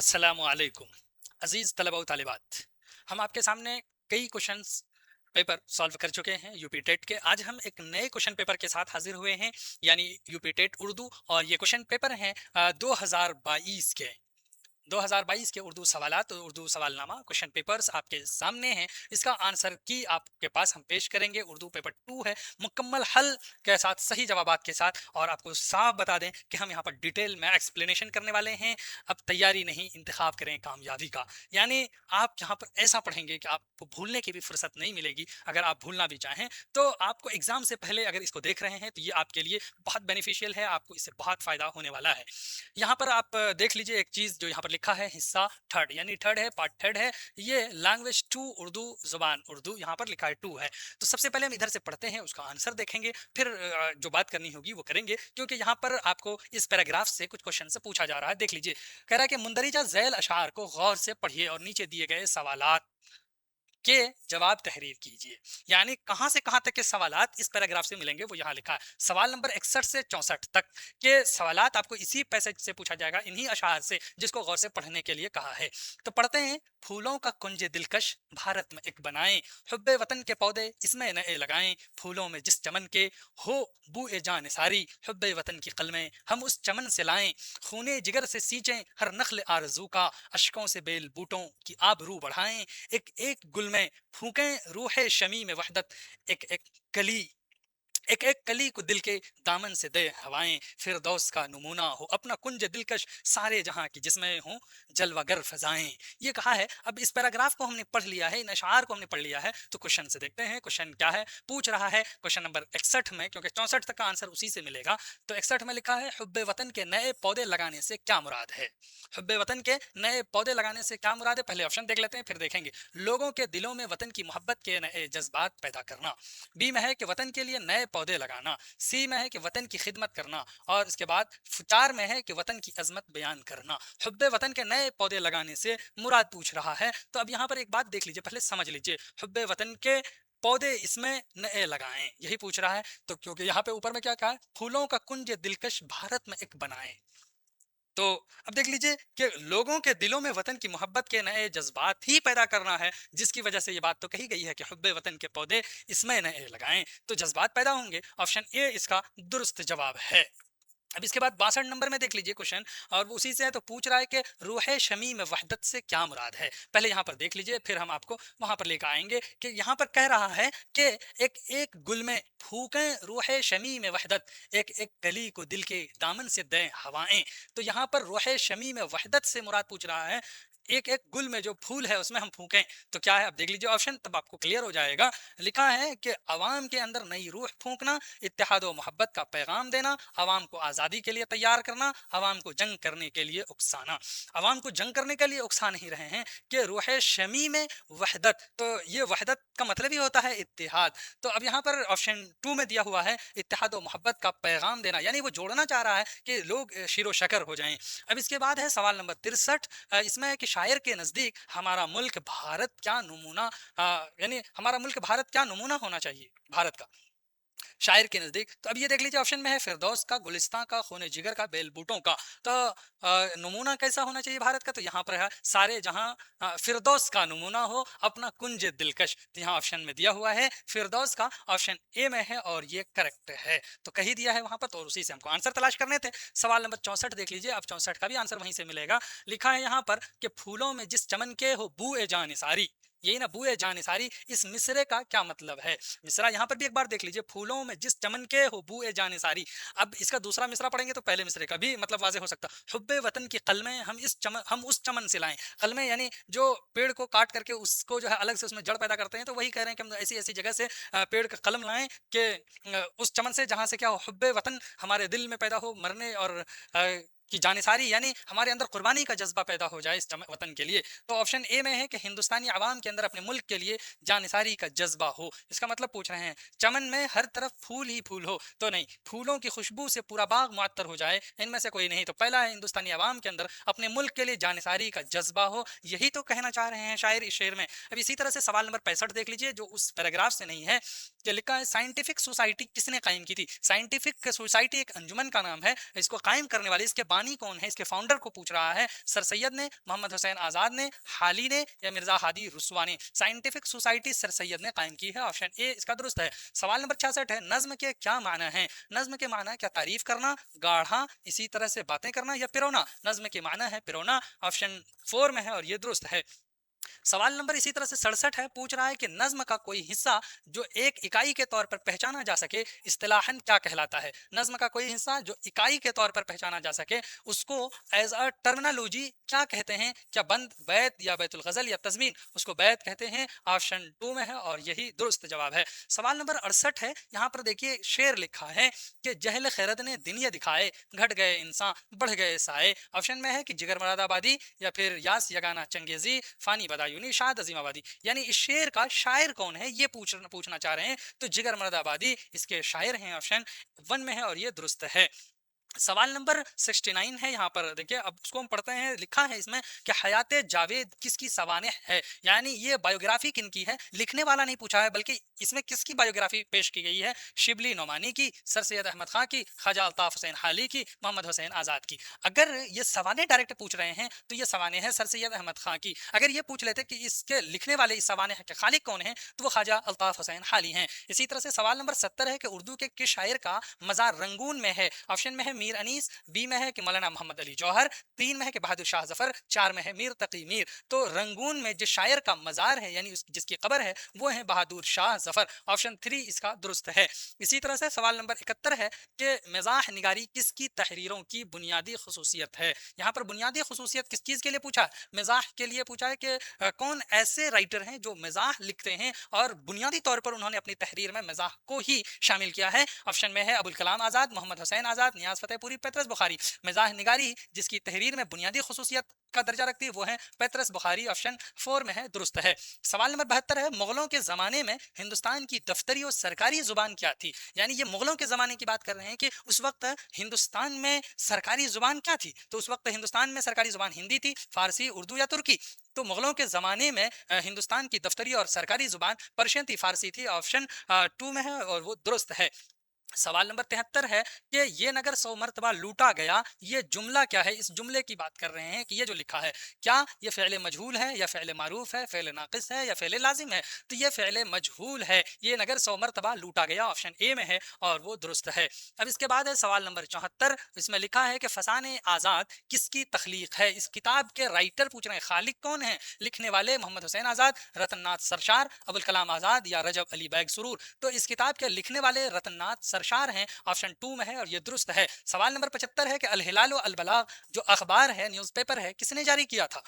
अस्सलाम वालेकुम अजीज़ तलबा व तालिबात। हम आपके सामने कई क्वेश्चंस पेपर सॉल्व कर चुके हैं यूपी टेट के। आज हम एक नए क्वेश्चन पेपर के साथ हाजिर हुए हैं, यानी यूपी टेट उर्दू। और ये क्वेश्चन पेपर हैं 2022 के। 2022 के उर्दू सवालात और उर्दू सवालनामा क्वेश्चन पेपर्स आपके सामने हैं। इसका आंसर की आपके पास हम पेश करेंगे। उर्दू पेपर 2 है, मुकम्मल हल के साथ, सही जवाबात के साथ। और आपको साफ बता दें कि हम यहाँ पर डिटेल में एक्सप्लेनेशन करने वाले हैं। अब तैयारी नहीं, इंतखाब करें कामयाबी का। यानी आप यहाँ पर ऐसा पढ़ेंगे कि आपको भूलने की भी फुर्सत नहीं मिलेगी। अगर आप भूलना भी चाहें तो आपको एग्जाम से पहले अगर इसको देख रहे हैं तो ये आपके लिए बहुत बेनिफिशियल है, आपको इससे बहुत फायदा होने वाला है। यहाँ पर आप देख लीजिए एक चीज जो यहाँ पर लिखा है, हिस्सा थर्ड, यानी थर्ड है, पार्ट थर्ड है। ये लैंग्वेज 2 उर्दू, जुबान उर्दू, यहाँ पर लिखा है 2 है। तो सबसे पहले हम इधर से पढ़ते हैं, उसका आंसर देखेंगे, फिर जो बात करनी होगी वो करेंगे। क्योंकि यहाँ पर आपको इस पैराग्राफ से कुछ क्वेश्चन से पूछा जा रहा है। देख लीजिए, कह रहा है कि मुंदरिजा झैल अशार को गौर से पढ़िए और नीचे दिए गए सवालात के जवाब तहरीर कीजिए। यानी कहां से कहां तक के सवालात इस पैराग्राफ से मिलेंगे वो यहाँ लिखा है। सवाल नंबर 61 से 64 तक के सवालात आपको इसी पैसेज से पूछा जाएगा, इन्हीं अशार से, जिसको गौर से पढ़ने के लिए कहा है। तो पढ़ते हैं। फूलों का कुंज दिलकश भारत में एक बनाएं, हुब्बे वतन के पौधे इसमें नए लगाएं, फूलों में जिस चमन के हो बूए जान सारी, हुब्बे वतन की कलमें हम उस चमन से लाएं, खूने जिगर से सींचें हर नख्ल आरजू का, अशकों से बेल बूटों की आबरू बढ़ाएं, एक एक गुल में फूकें रूह शमी में वहदत, एक एक कली, एक एक कली को दिल के दामन से दे हवाएं, फिरदौस का नमूना हो अपना कुंज दिलकश, सारे जहां की जिसमें हो जलवागर फजाएं। ये कहा है। अब इस पैराग्राफ को हमने पढ़ लिया है, इन अशार को हमने पढ़ लिया है, तो क्वेश्चन से देखते हैं क्वेश्चन क्या है। पूछ रहा है क्वेश्चन नंबर 61 में, क्योंकि 64 तक का आंसर उसी से मिलेगा। तो 61 में लिखा है, हुब्बे वतन के नए पौधे लगाने से क्या मुराद है। हुब्बे वतन के नए पौधे लगाने से क्या मुराद है, पहले ऑप्शन देख लेते हैं फिर देखेंगे। लोगों के दिलों में वतन की मोहब्बत के नए जज्बात पैदा करना। बी में है कि वतन के लिए नए पौधे लगाना। सी में है कि वतन की खिदमत करना। और इसके बाद 4 में है कि वतन की अजमत बयान करना। हुब्बे वतन के नए पौधे लगाने से मुराद पूछ रहा है। तो अब यहाँ पर एक बात देख लीजिए, पहले समझ लीजिए। हुब्बे वतन के पौधे इसमें नए लगाएं, यही पूछ रहा है। तो क्योंकि यहाँ पे ऊपर में क्या कहा है, फूलों का कुंज दिलकश भारत में एक बनाएं। तो अब देख लीजिए कि लोगों के दिलों में वतन की मोहब्बत के नए जज्बात ही पैदा करना है, जिसकी वजह से ये बात तो कही गई है कि हुब्बे वतन के पौधे इसमें नए लगाएं, तो जज्बात पैदा होंगे। ऑप्शन ए इसका दुरुस्त जवाब है। अब इसके बाद 62 नंबर में देख लीजिए क्वेश्चन, और वो उसी से है। तो पूछ रहा है कि रूह शमी में वहदत से क्या मुराद है। पहले यहाँ पर देख लीजिए, फिर हम आपको वहां पर लेकर आएंगे कि यहाँ पर कह रहा है कि एक एक गुल में फूकें रूह शमी में वहदत, एक एक कली को दिल के दामन से दें हवाएं। तो यहाँ पर रूह शमी में वहदत से मुराद पूछ रहा है, एक एक गुल में जो फूल है उसमें हम फूकें। तो क्या है, अब देख लीजिए ऑप्शन, तब आपको क्लियर हो जाएगा। लिखा है कि अवाम के अंदर नई रूह फूकना, इत्तेहाद व मोहब्बत का पैगाम देना, अवाम को आज़ादी के लिए तैयार करना, अवाम को जंग करने के लिए उकसाना। अवाम को जंग करने के लिए उकसा नहीं रहे हैं कि रूह शमी में वहदत, तो ये वहदत का मतलब ही होता है इत्तेहाद। तो अब यहाँ पर ऑप्शन 2 में दिया हुआ है इत्तेहाद व मोहब्बत का पैगाम देना, यानी वो जोड़ना चाह रहा है कि लोग शिरो शकर हो जाएं। अब इसके बाद है सवाल नंबर 63। इसमें है कि शायर के नज़दीक हमारा मुल्क भारत क्या नमूना, यानी हमारा मुल्क भारत क्या नमूना होना चाहिए भारत का, शायर के नज़दीक। तो अब ये देख लीजिए ऑप्शन में है फिरदौस का, गुलिस्तां का, खूने जिगर का, बेल बूटों का। तो नमूना कैसा होना चाहिए भारत का, तो यहाँ पर है सारे जहाँ फिरदौस का नमूना हो अपना कुंज दिलकश। तो यहाँ ऑप्शन में दिया हुआ है फिरदौस का, ऑप्शन ए में है और ये करेक्ट है। तो कही दिया है वहां पर, तो उसी से हमको आंसर तलाश करने थे। सवाल नंबर 64 देख लीजिए, अब 64 का भी आंसर वहीं से मिलेगा। लिखा है यहाँ पर कि फूलों में जिस चमन के हो बू ए जान सारी, यही ना बू ए जान सारी, इस मिसरे का क्या मतलब है। मिसरा यहाँ पर भी एक बार देख लीजिए, फूलों में जिस चमन के हो बू ए जान सारी। अब इसका दूसरा मिसरा पढ़ेंगे तो पहले मिसरे का भी मतलब वाजे हो सकता। हुब्बे वतन की कलमें हम उस चमन से लाएं। कलमें यानी जो पेड़ को काट करके उसको जो है अलग से उसमें जड़ पैदा करते हैं, तो वही कह रहे हैं कि हम ऐसी ऐसी जगह से पेड़ का कलम लाएं कि उस चमन से जहां से क्या हो, हुब्बे वतन हमारे दिल में पैदा हो, मरने और की जानिसारी, यानी हमारे अंदर कुर्बानी का जज्बा पैदा हो जाए इस वतन के लिए। तो ऑप्शन ए में है कि हिंदुस्तानी आवाम के अंदर अपने मुल्क के लिए जानिसारी का जज्बा हो। इसका मतलब पूछ रहे हैं चमन में हर तरफ फूल ही फूल हो, तो नहीं, फूलों की खुशबू से पूरा बाग मुअत्तर हो जाए, इनमें से कोई नहीं। तो पहला है हिंदुस्तानी आवाम के अंदर अपने मुल्क के लिए जानिसारी का जज्बा हो, यही तो कहना चाह रहे हैं शायर इस शेर में। अब इसी तरह से सवाल नंबर 65 देख लीजिए, जो उस पैराग्राफ से नहीं है, क्या लिखा है, साइंटिफिक सोसाइटी किसने कायम की थी? साइंटिफिक सोसाइटी एक अंजुमन का नाम है, इसको कायम करने वाले, इसके बानी कौन है, इसके फाउंडर को पूछ रहा है। सर सैयद ने, मोहम्मद हुसैन आजाद ने, हाली ने, या मिर्जा हादी रुस्वा ने? साइंटिफिक सोसाइटी सर सैयद ने कायम की है, ऑप्शन ए इसका दुरुस्त है। सवाल नंबर 66 है, नज्म के क्या माना है? नज्म के माना क्या तारीफ करना, गाढ़ा, इसी तरह से बातें करना, या पिरोना? नज्म के माना है पिरोना, ऑप्शन 4 में है और ये दुरुस्त है। सवाल नंबर इसी तरह से 67 है, पूछ रहा है कि नज्म का कोई हिस्सा जो एक इकाई के तौर पर पहचाना जा सके इस्तिलाहन क्या कहलाता है? नज्म का कोई हिस्सा जो इकाई के तौर पर पहचाना जा सके उसको एज अ टर्मिनोलॉजी क्या कहते हैं? क्या बंद, बैत, या बैतुल गजल, या तज़मीन? उसको बैत कहते हैं, ऑप्शन 2 में है और यही दुरुस्त जवाब है। सवाल नंबर 68 है, यहाँ पर देखिए शेर लिखा है कि जहल खैरत ने दिन ये दिखाए, घट गए इंसान बढ़ गए साए। ऑप्शन में है कि जिगर मुरादाबादी, या फिर यास यगाना चंगेजी, फानी बदायूनी, शायद अजीमाबादी। यानी इस शेर का शायर कौन है ये पूछना चाह रहे हैं, तो जिगर मुरादाबादी इसके शायर हैं, ऑप्शन 1 में है और ये दुरुस्त है। सवाल नंबर 69 है, यहाँ पर देखिए अब उसको हम पढ़ते हैं। लिखा है इसमें कि हयात जावेद किसकी सवानेह है, यानी ये बायोग्राफी किनकी है? लिखने वाला नहीं पूछा है, बल्कि इसमें किसकी बायोग्राफी पेश की गई है? शिबली नोमानी की, सर सैयद अहमद खां की, ख्वाजा अल्ताफ हुसैन हाली की, मोहम्मद हुसैन आज़ाद की। अगर ये सवानेह डायरेक्ट पूछ रहे हैं तो ये सवानेह है सर सैयद अहमद खां की। अगर ये पूछ लेते कि इसके लिखने वाले इस सवानेह के खालिक कौन है, तो वो ख्वाजा अल्ताफ हुसैन हाली हैं। इसी तरह से सवाल नंबर 70 है कि उर्दू के किस शायर का मज़ार रंगून में है? ऑप्शन में है मीर अनीस, बी में है कि मौलाना मोहम्मद अली जौहर, 3 में है कि बहादुर शाह जफर, 4 में है मीर तकी मीर। तो रंगून में जिस शायर का मजार है यानी जिसकी कब्र है वो है बहादुर शाह जफर, ऑप्शन 3 इसका दुरुस्त है। इसी तरह से सवाल नंबर 71 है कि मज़ाह निगारी किसकी तहरीरों की बुनियादी खसूसियत है? यहाँ पर बुनियादी खसूसियत किस चीज़ के लिए पूछा? मज़ाह के लिए पूछा है कि कौन ऐसे राइटर हैं जो मज़ाह लिखते हैं और बुनियादी तौर पर उन्होंने अपनी तहरीर में मज़ाह को ही शामिल किया है। ऑप्शन में है अबुल कलाम आज़ाद, मोहम्मद हुसैन आज़ाद, नियाज फतेहपुरी, पैतरस बुखारी। मज़ाह निगारी जिसकी तहरीर में बुनियादी खसूसियत का दर्जा रखती है वो है पैतरस बुखारी, ऑप्शन 4 में है, दुरुस्त है। सवाल नंबर 72 है, मुगलों के ज़माने में हिंदुस्तान की दफ्तरी और सरकारी ज़ुबान क्या थी? यानी ये मुगलों के ज़माने की बात कर रहे हैं कि उस वक्त हिंदुस्तान में सरकारी ज़ुबान क्या थी? तो उस वक्त हिंदुस्तान में सरकारी ज़ुबान हिंदी थी, फारसी, उर्दू या तुर्की? तो मुगलों के ज़माने में हिंदुस्तान की दफ्तरी और सरकारी ज़ुबान पर्शियन थी, फारसी थी, ऑप्शन 2 में है और वो दुरुस्त है। सवाल नंबर 73 है कि ये नगर 100 मरतबा लूटा गया, ये जुमला क्या है? इस जुमले की बात कर रहे हैं कि ये जो लिखा है क्या ये फ़ेल मजहूल है, या फ़ेल मारूफ है, फ़ेल नाक़िस है, या फ़ेल लाजिम है? तो ये फ़ेल मजहूल है, ये नगर 100 मरतबा लूटा गया, ऑप्शन ए में है और वो दुरुस्त है। अब इसके बाद है सवाल नंबर 74, इसमें लिखा है कि फसाने आज़ाद किसकी तख्लीक है? इस किताब के राइटर पूछ रहे हैं, खालिक कौन है? लिखने वाले मोहम्मद हुसैन आज़ाद, रतननाथ सरशार, अबुल कलाम आज़ाद, या रजब अली बैग सुरूर? तो इस किताब के लिखने वाले रतननाथ सरशार हैं, ऑप्शन 2 में है और ये दुरुस्त है। सवाल नंबर 75 है कि अल हिलाल व अल बलाग जो अखबार है, न्यूज़पेपर है, किसने जारी किया था?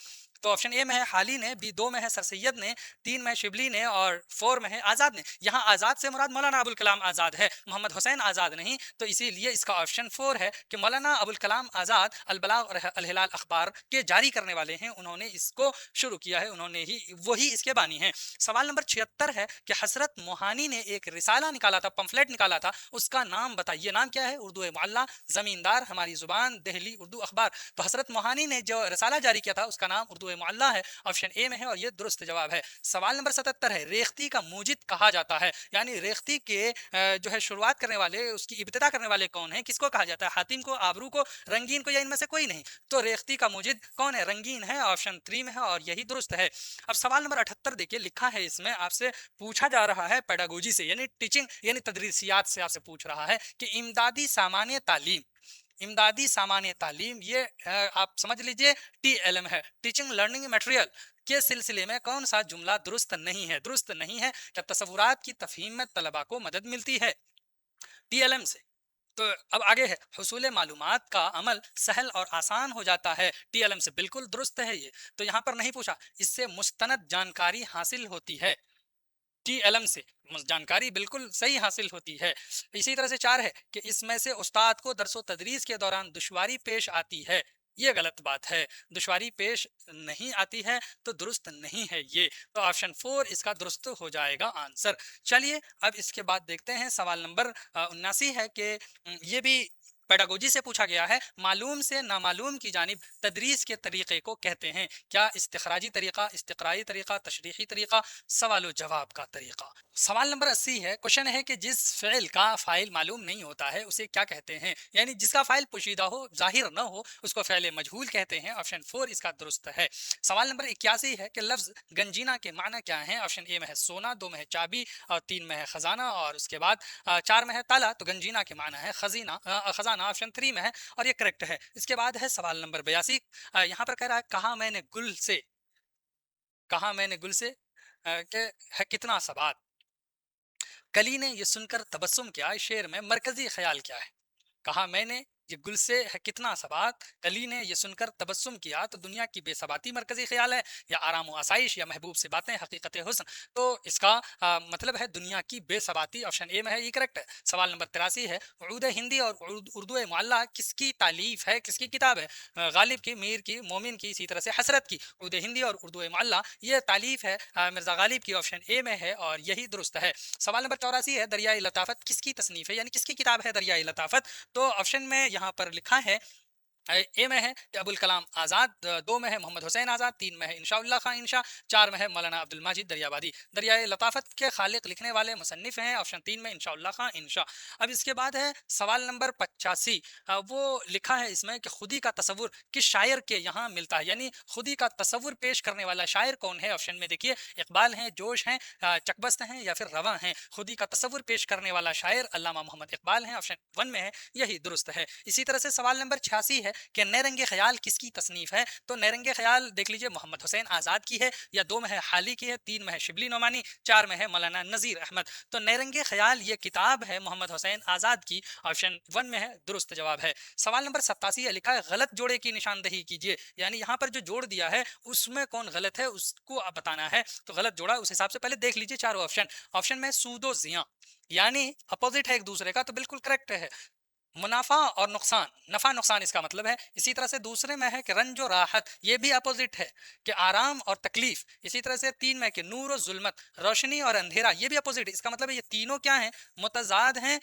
तो ऑप्शन ए में है हाली ने, बी 2 में है सर सैयद ने, 3 में है शिबली ने और 4 में है आज़ाद ने। यहाँ आज़ाद से मुराद मौलाना अबुल कलाम आज़ाद है, मोहम्मद हुसैन आज़ाद नहीं, तो इसीलिए इसका ऑप्शन 4 है कि मौलाना अबुल कलाम आज़ाद अल बलाग और अल हिलाल अखबार के जारी करने वाले हैं, उन्होंने इसको शुरू किया है, उन्होंने ही वही इसके बानी हैं। सवाल नंबर 76 है कि हसरत मोहानी ने एक रिसाला निकाला था, पंफलेट निकाला था, उसका नाम बताइए। नाम क्या है? उर्दू मुअल्ला, ज़मींदार, हमारी ज़ुबान, दहली उर्दू अखबार। तो हसरत मोहानी ने जो रिसाला जारी किया था उसका नाम उर्दू मुअल्ला है, ऑप्शन ए में है और ये दुरुस्त जवाब है। सवाल नंबर 77 है, रेख्ती का मूजिद कहा जाता है, यानी रेख्ती के जो है शुरुआत करने वाले, उसकी इब्तिदा करने वाले कौन है? किसको कहा जाता है? हातिम को, आबरू को, रंगीन को, या इनमें से कोई नहीं? तो रेख्ती का मूजिद कौन है? रंगीन है, ऑप्शन 3 में है और यही दुरुस्त है। अब सवाल नंबर 78 देखिए, लिखा है इसमें, आपसे पूछा जा रहा है पेडागोजी से यानी टीचिंग यानी तदरीसियात से आपसे पूछ रहा है कि इमदादी सामान्य तालीम, इमदादी सामान्य तालीम ये आप समझ लीजिए TLM है, टीचिंग लर्निंग मटेरियल के सिलसिले में कौन सा जुमला दुरुस्त नहीं है? दुरुस्त नहीं है क्या तसव्वुरात की तफहीम में तलबा को मदद मिलती है TLM से? तो अब आगे है, हुसूल मालूमात का अमल सहल और आसान हो जाता है, TLM से बिल्कुल दुरुस्त है ये। तो यहाँ पर नहीं पूछा, इससे मुस्तनद जानकारी हासिल होती है, TLM से जानकारी बिल्कुल सही हासिल होती है। इसी तरह से 4 है कि इसमें से उस्ताद को दरसो तदरीस के दौरान दुश्वारी पेश आती है, ये गलत बात है, दुश्वारी पेश नहीं आती है तो दुरुस्त नहीं है ये। तो ऑप्शन 4 इसका दुरुस्त हो जाएगा आंसर। चलिए अब इसके बाद देखते हैं सवाल नंबर 79 है कि ये भी पेडागोजी से पूछा गया है, मालूम से नामालूम की जानिब तदरीस के तरीके को कहते हैं क्या? इस्तिखराजी तरीका, इस्तिक़राई तरीका, तशरीही तरीका, सवाल जवाब का तरीका। सवाल नंबर 80 है, क्वेश्चन है कि जिस फ़िल का फ़ाइल मालूम नहीं होता है उसे क्या कहते हैं? यानी जिसका फ़ाइल पोशीदा हो, ज़ाहिर न हो, उसको फ़िल मजहूल कहते हैं। ऑप्शन 4 इसका दुरुस्त है। सवाल नंबर 81 है कि लफ्ज़ गंजीना के माना क्या है? ऑप्शन ए में है सोना, 2 में है चाबी और 3 में है खजाना और उसके बाद 4 में है ताला। तो गंजीना के माना है खजाना। ऑप्शन 3 में है और ये करेक्ट है। इसके बाद है सवाल नंबर 82, यहाँ पर कह रहा है कहा मैंने गुल से कि है कितना सबात, कली ने ये सुनकर तबस्सुम किया। इस शेर में मरकजी ख्याल क्या है? कहा मैंने ये गुल से है कितना सबात, कली ने ये सुनकर तबस्सुम किया। तो दुनिया की बेसबाती मरकजी ख्याल है, या आराम व आसाइश, या महबूब से बातें, हकीकत हुस्न। तो इसका मतलब है दुनिया की बेसबाती। ऑप्शन ए में है, ये करेक्ट है। सवाल नंबर 83 है, उर्दू हिंदी और उर्दू मुअल्ला किसकी तालीफ है, किसकी किताब है? गालिब की, मीर की, मोमिन की, इसी तरह से हसरत की। उर्दू हिंदी और उर्दू मुअल्ला ये तालीफ है मिर्ज़ा गालिब की। ऑप्शन ए में है और यही दुरुस्त है। सवाल नंबर 84 है, दरियाई लताफत किसकी तसनीफ है, यानी किसकी किताब है दरियाई लताफत? तो ऑप्शन में यहाँ पर लिखा है, ए में है कि अबुल कलाम आज़ाद, 2 में है मोहम्मद हुसैन आज़ाद, 3 में है इंशाउल्लाह खां इंशा, 4 में है मौलाना अब्दुल माजिद दरियाबादी। दरियाए लताफत के खालिक लिखने वाले मुसन्निफ हैं। ऑप्शन 3 में इंशाउल्लाह खां इंशा। अब इसके बाद है सवाल नंबर 85, वो लिखा है इसमें कि खुदी का तसव्वुर किस शायर के यहाँ मिलता है, यानी खुदी का तसव्वुर पेश करने वाला शायर कौन है? ऑप्शन में देखिए, इकबाल हैं, जोश हैं, चकबस्त हैं या फिर रवा हैं। खुदी का तसव्वुर पेश करने वाला शायर अल्लामा मोहम्मद इकबाल हैं। ऑप्शन 1 में है, यही दुरुस्त है। इसी तरह से सवाल नंबर 86 है कि नैरंगे ख्याल किसकी तसनीफ है? तो नैरंगे ख्याल देख लीजिए, मोहम्मद हुसैन आज़ाद की है, या 2 में है हाली की है, 3 में है शिबली नोमानी, 4 में है मौलाना नज़ीर अहमद। तो नैरंगे ख्याल ये किताब है मोहम्मद हुसैन आज़ाद की। ऑप्शन 1 में है, दुरुस्त जवाब है। सवाल नंबर 87 है, लिखा है गलत जोड़े की निशानदही कीजिए, यानी यहाँ पर जो जोड़ दिया है उसमें कौन गलत है उसको आप बताना है। तो गलत जोड़ा उस हिसाब से पहले देख लीजिए चारों ऑप्शन। ऑप्शन में सूदो जिया, यानी अपोजिट है एक दूसरे का, तो बिल्कुल करेक्ट है। मुनाफा और नुकसान, नफा नुकसान इसका मतलब है। इसी तरह से दूसरे में है कि रंज और राहत, ये भी अपोजिट है कि आराम और तकलीफ। इसी तरह से 3 में कि नूर और जुल्मत, रोशनी और अंधेरा, ये भी अपोजिट है। इसका मतलब है ये तीनों क्या हैं? मुतजाद हैं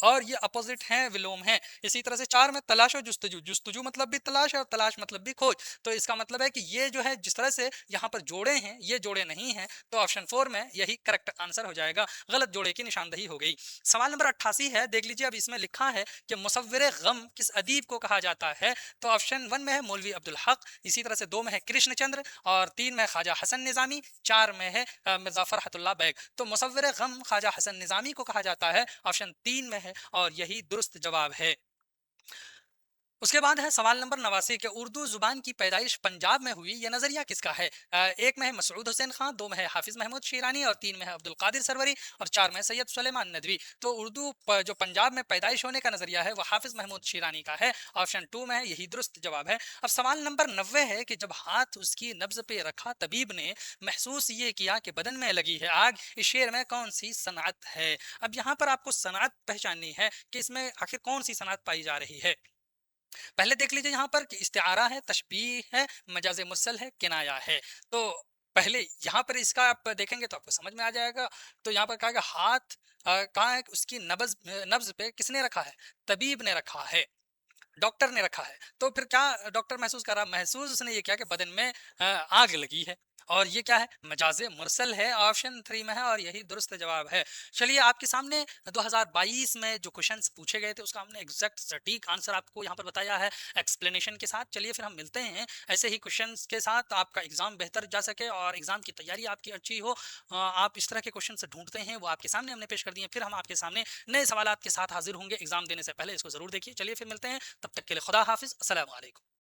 और ये अपोजिट हैं, विलोम हैं। इसी तरह से 4 में तलाश और जुस्तजू, जुस्तजू मतलब भी तलाश और तलाश मतलब भी खोज। तो इसका मतलब है कि ये जो है जिस तरह से यहाँ पर जोड़े हैं ये जोड़े नहीं हैं। तो ऑप्शन 4 में यही करेक्ट आंसर हो जाएगा, गलत जोड़े की निशानदही हो गई। सवाल नंबर 88 है, देख लीजिए, अब इसमें लिखा है कि मुसव्विर गम किस अदीब को कहा जाता है? तो ऑप्शन 1 में है मौलवी अब्दुल हक, इसी तरह से 2 में है कृष्णचंद्र और 3 में ख्वाजा हसन निज़ामी, 4 में है मिर्ज़ा फरहतुल्लाह बैग। तो मुसव्विर गम ख्वाजा हसन निज़ामी को कहा जाता है। ऑप्शन 3 में है और यही दुरुस्त जवाब है। उसके बाद है सवाल नंबर 89 कि उर्दू जुबान की पैदाइश पंजाब में हुई, यह नजरिया किसका है? 1 में है मसऊद हुसैन खान, 2 में है हाफिज महमूद शीरानी और 3 में है अब्दुल कादिर सरवरी और 4 में सैयद सुलेमान नदवी। तो उर्दू जो पंजाब में पैदाइश होने का नजरिया है वह हाफिज महमूद शीरानी का है। ऑप्शन 2 में है, यही दुरुस्त जवाब है। अब सवाल नंबर 90 है कि जब हाथ उसकी नब्ज पे रखा तबीब ने, महसूस ये किया कि बदन में लगी है आग, इस शेर में कौन सी सनअत है? अब यहाँ पर आपको सनअत पहचाननी है कि इसमें आखिर कौन सी सनअत पाई जा रही है। पहले देख लीजिए यहाँ पर कि इस्तिआरा है, तशबीह है, मजाज मुरसल है, किनाया है। तो पहले यहाँ पर इसका आप देखेंगे तो आपको समझ में आ जाएगा। तो यहाँ पर कहा कि हाथ कहाँ है, उसकी नब्ज नब्ज पे किसने रखा है? तबीब ने रखा है, डॉक्टर ने रखा है। तो फिर क्या डॉक्टर महसूस कर रहा? महसूस उसने ये किया कि बदन में आग लगी है, और ये क्या है? मजाज मुरसल है। ऑप्शन 3 में है और यही दुरुस्त जवाब है। चलिए, आपके सामने 2022 में जो क्वेश्चंस पूछे गए थे उसका हमने एग्जैक्ट सटीक आंसर आपको यहाँ पर बताया है एक्सप्लेनेशन के साथ। चलिए फिर हम मिलते हैं ऐसे ही क्वेश्चंस के साथ, आपका एग्जाम बेहतर जा सके और एग्जाम की तैयारी आपकी अच्छी हो। आप इस तरह के क्वेश्चन ढूंढते हैं, वो आपके सामने हमने पेश कर दिए। फिर हम आपके सामने नए सवाल के साथ हाजिर होंगे एग्जाम देने से पहले, इसको जरूर देखिए। चलिए फिर मिलते हैं, तब तक के लिए खुदा हाफिज, अस्सलाम वालेकुम।